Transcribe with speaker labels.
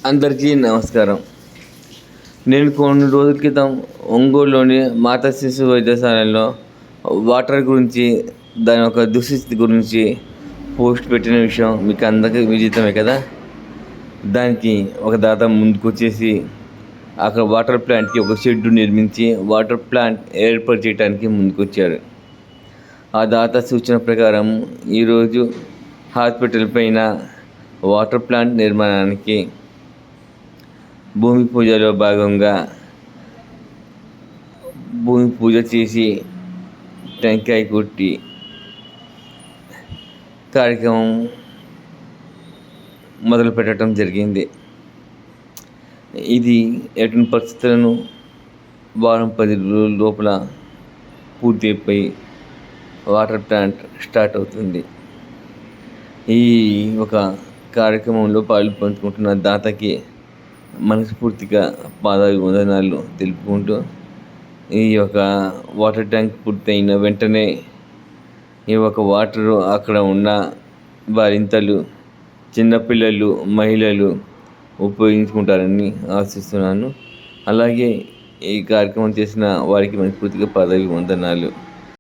Speaker 1: అందరికీ నమస్కారం. నేను కొన్ని రోజుల క్రితం ఒంగోలులోని మాతా శిశు వైద్యశాలలో వాటర్ గురించి, దాని యొక్క దుస్థితి గురించి పోస్ట్ పెట్టిన విషయం మీకు అందరికీ విదితమే కదా. దానికి ఒక దాత ముందుకొచ్చేసి అక్కడ వాటర్ ప్లాంట్కి ఒక షెడ్ నిర్మించి వాటర్ ప్లాంట్ ఏర్పాటు చేయడానికి ముందుకొచ్చారు. ఆ దాత సూచన ప్రకారం ఈరోజు హాస్పిటల్ పైన వాటర్ ప్లాంట్ నిర్మాణానికి భూమి పూజలో భాగంగా భూమి పూజ చేసి టెంకాయ కొట్టి కార్యక్రమం మొదలు పెట్టడం జరిగింది. ఇది ఎటువంటి పరిస్థితులను వారం 10 రోజుల లోపల పూర్తి అయిపోయి వాటర్ ప్లాంట్ స్టార్ట్ అవుతుంది. ఈ ఒక కార్యక్రమంలో పాల్పంచుకుంటున్న దాతకి మనస్ఫూర్తిగా పాదాభివందనాలు తెలుపుకుంటూ, ఈ యొక్క వాటర్ ట్యాంక్ పూర్తయిన వెంటనే ఈ యొక్క వాటరు అక్కడ ఉన్న బాలింతలు, చిన్నపిల్లలు, మహిళలు ఉపయోగించుకుంటారని ఆశిస్తున్నాను. అలాగే ఈ కార్యక్రమం చేసిన వారికి మనస్ఫూర్తిగా పాదాభివందనాలు.